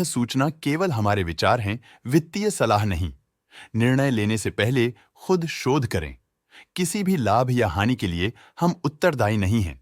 सूचना केवल हमारे विचार हैं, वित्तीय सलाह नहीं। निर्णय लेने से पहले खुद शोध करें। किसी भी लाभ या हानि के लिए हम उत्तरदायी नहीं हैं।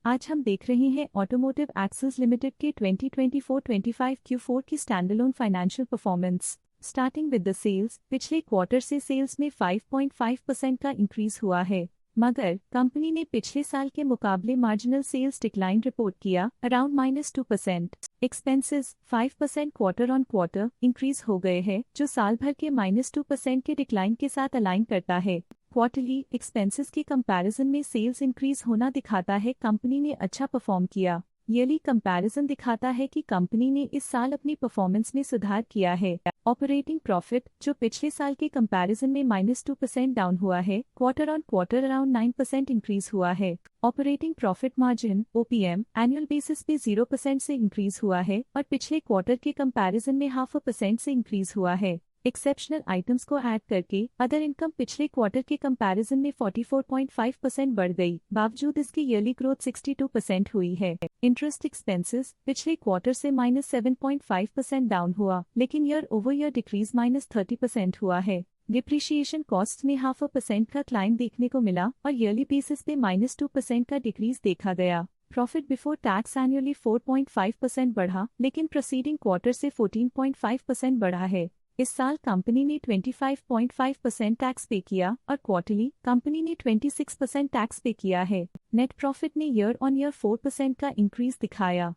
आज हम देख रहे हैं ऑटोमोटिव एक्सेस लिमिटेड के 2024-25 Q4 की standalone financial performance. Starting with the sales, पिछले क्वार्टर से सेल्स में 5.5% का इंक्रीज हुआ है, मगर कंपनी ने पिछले साल के मुकाबले मार्जिनल सेल्स डिक्लाइन रिपोर्ट किया, around -2%। Expenses 5% quarter on quarter increase हो गए हैं, जो साल भर के -2% के डिक्लाइन के साथ अलाइन करता है। क्वार्टरली एक्सपेंसेस के कंपैरिजन में सेल्स इंक्रीज होना दिखाता है कंपनी ने अच्छा परफॉर्म किया। ईयरली कंपैरिजन दिखाता है कि कंपनी ने इस साल अपनी परफॉर्मेंस में सुधार किया है। ऑपरेटिंग प्रॉफिट, जो पिछले साल के कंपैरिजन में -2% डाउन हुआ है, quarter on quarter around 9% increase हुआ है। Operating profit margin OPM annual basis पे 0% से इंक्रीज हुआ है और पिछले क्वार्टर के कंपैरिजन में 0.5% से इंक्रीज हुआ है। एक्सेप्शनल आइटम्स को ऐड करके अदर इनकम पिछले क्वार्टर के कंपैरिजन में 44.5% बढ़ गई, बावजूद इसकी ईयरली ग्रोथ 62% हुई है। इंटरेस्ट एक्सपेंसेस पिछले क्वार्टर से -7.5% डाउन हुआ, लेकिन ईयर ओवर ईयर डिक्रीज -30% हुआ है। डिप्रिशिएशन कॉस्ट में 0.5% का क्लाइम देखने को मिला और ईयरली बेसिस पे -2% का डिक्रीज देखा गया। प्रॉफिट बिफोर टैक्स एनुअली 4.5% बढ़ा, लेकिन प्रोसीडिंग क्वार्टर से 14.5% बढ़ा है। इस साल कंपनी ने 25.5% टैक्स पे किया और क्वार्टरली कंपनी ने 26% टैक्स पे किया है। नेट प्रॉफिट ने ईयर ऑन ईयर 4% का इंक्रीज दिखाया,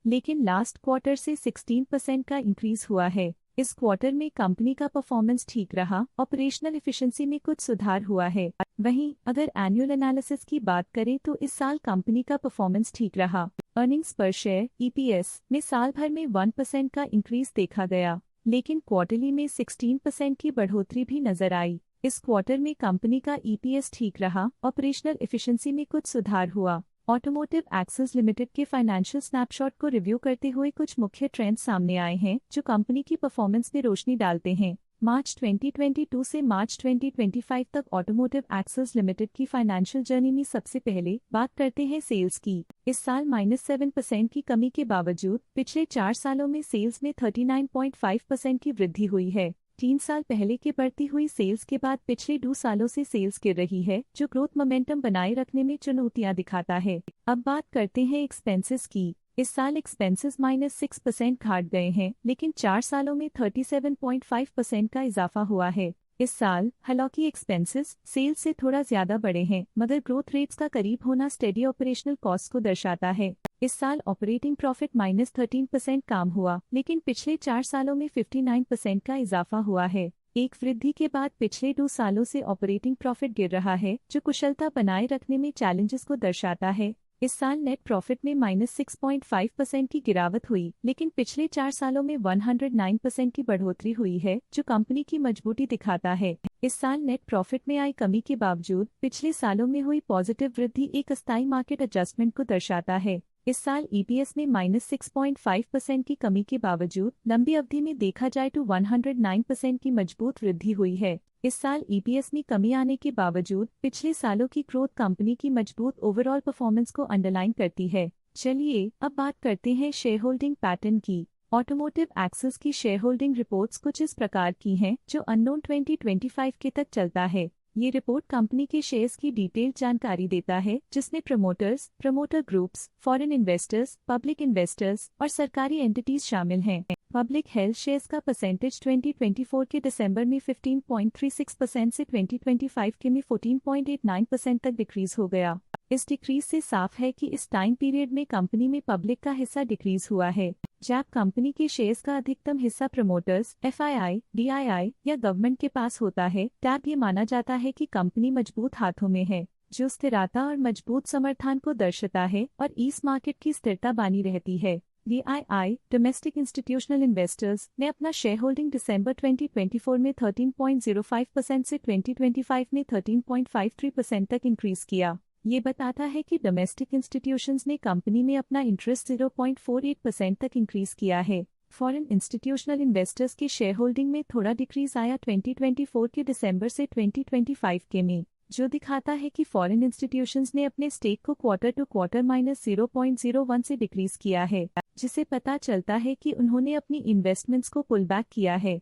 लेकिन लास्ट क्वार्टर से 16% का इंक्रीज हुआ है। इस क्वार्टर में कंपनी का परफॉर्मेंस ठीक रहा, ऑपरेशनल एफिशिएंसी में कुछ सुधार हुआ है। वहीं अगर एनुअल एनालिसिस की बात करें तो इस साल कंपनी का परफॉर्मेंस ठीक रहा। अर्निंग्स पर शेयर EPS में साल भर में 1% का इंक्रीज देखा गया, लेकिन क्वार्टरली में 16% की बढ़ोतरी भी नजर आई। इस क्वार्टर में कंपनी का EPS ठीक रहा, ऑपरेशनल एफिशिएंसी में कुछ सुधार हुआ। ऑटोमोटिव एक्सेस लिमिटेड के फाइनेंशियल स्नैपशॉट को रिव्यू करते हुए कुछ मुख्य ट्रेंड्स सामने आए हैं जो कंपनी की परफॉर्मेंस में रोशनी डालते हैं। मार्च 2022 से मार्च 2025 तक ऑटोमोटिव एक्सेस लिमिटेड की फाइनेंशियल जर्नी में सबसे पहले बात करते हैं सेल्स की। इस साल -7% की कमी के बावजूद पिछले 4 सालों में सेल्स में 39.5% की वृद्धि हुई है। 3 साल पहले के बढ़ती हुई सेल्स के बाद पिछले 2 सालों से सेल्स गिर रही है, जो ग्रोथ मोमेंटम बनाए रखने में चुनौतियां दिखाता है। अब बात करते हैं एक्सपेंसेस की। इस साल एक्सपेंसेस -6% घट गए हैं, लेकिन 4 सालों में 37.5% का इजाफा हुआ है। इस साल हालांकि एक्सपेंसेस सेल्स से थोड़ा ज्यादा बढ़े हैं, मगर ग्रोथ रेट्स का करीब होना स्टेडी ऑपरेशनल कॉस्ट को दर्शाता है। इस साल ऑपरेटिंग प्रॉफिट -13% कम हुआ, लेकिन पिछले 4 सालों में 59% का इजाफा हुआ है। एक वृद्धि के बाद पिछले 2 सालों से ऑपरेटिंग प्रॉफिट गिर रहा है, जो कुशलता बनाए रखने में चैलेंजेस को दर्शाता है। इस साल नेट प्रॉफिट में -6.5% की गिरावट हुई, लेकिन पिछले 4 सालों में 109% की बढ़ोतरी हुई है, जो कंपनी की मजबूती दिखाता है। इस साल नेट प्रॉफिट में आई कमी के बावजूद पिछले सालों में हुई पॉजिटिव वृद्धि एक अस्थायी मार्केट एडजस्टमेंट को दर्शाता है। इस साल EPS में -6.5% की कमी के बावजूद लंबी अवधि में देखा जाए तो 109% की मजबूत वृद्धि हुई है। इस साल EPS में कमी आने के बावजूद पिछले सालों की ग्रोथ कंपनी की मजबूत ओवरऑल परफॉर्मेंस को अंडरलाइन करती है। चलिए अब बात करते हैं शेयर होल्डिंग पैटर्न की। ऑटोमोटिव एक्सेस की शेयर होल्डिंग रिपोर्ट्स कुछ इस प्रकार की हैं, जो अननोन 2025 के तक चलता है। ये रिपोर्ट कंपनी के शेयर्स की डिटेल्ड जानकारी देता है, जिसमें promoters, promoter groups, foreign investors, public investors और सरकारी एंटिटीज शामिल हैं। पब्लिक हेल्थ शेयर्स का परसेंटेज 2024 के दिसंबर में 15.36% से 2025 के में 14.89% तक डिक्रीज हो गया। इस डिक्रीज से साफ है कि इस टाइम पीरियड में कंपनी में पब्लिक का हिस्सा डिक्रीज हुआ है। जब कंपनी के शेयर्स का अधिकतम हिस्सा प्रमोटर्स, FII, DII या गवर्नमेंट के पास होता है, तब ये माना जाता है कि कंपनी मजबूत हाथों में है, जो स्थिरता और मजबूत समर्थन को दर्शाता है और इस मार्केट की स्थिरता बनी रहती है। DII, डोमेस्टिक इंस्टीट्यूशनल इन्वेस्टर्स, ने अपना शेयर होल्डिंग दिसंबर 2024 में 13.05% से 2025 में 13.53% तक इंक्रीज किया। ये बताता है कि डोमेस्टिक इंस्टीट्यूशंस ने कंपनी में अपना इंटरेस्ट 0.48% तक इंक्रीज किया है। फॉरेन इंस्टीट्यूशनल इन्वेस्टर्स की शेयर होल्डिंग में थोड़ा डिक्रीज आया 2024 के दिसंबर से 2025 के में। जो दिखाता है कि फॉरेन इंस्टीट्यूशंस ने अपने स्टेक को क्वार्टर टू क्वार्टर -0.01 से डिक्रीज किया है, जिसे पता चलता है कि उन्होंने अपनी इन्वेस्टमेंट्स को पुल बैक किया है।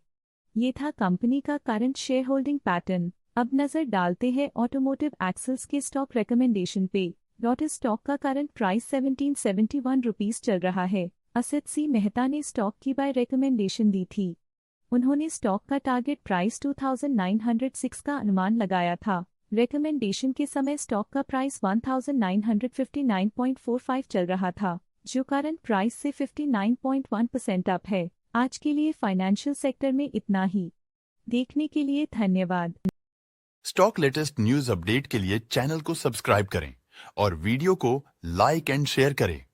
ये था कंपनी का करंट शेयर होल्डिंग पैटर्न। अब नजर डालते हैं ऑटोमोटिव एक्सेल्स के स्टॉक रिकमेंडेशन पे। लॉटस स्टॉक का करंट प्राइस 1771 रुपीस चल रहा है। असित सी मेहता ने स्टॉक की बाय रिकमेंडेशन दी थी। उन्होंने स्टॉक का टारगेट प्राइस 2906 का अनुमान लगाया था। रिकमेंडेशन के समय स्टॉक का प्राइस 1959.45 चल रहा था, जो करंट प्राइस से 59.1% अप है। आज के लिए फाइनेंशियल सेक्टर में इतना ही। देखने के लिए धन्यवाद। स्टॉक लेटेस्ट न्यूज अपडेट के लिए चैनल को सब्सक्राइब करें और वीडियो को लाइक एंड शेयर करें।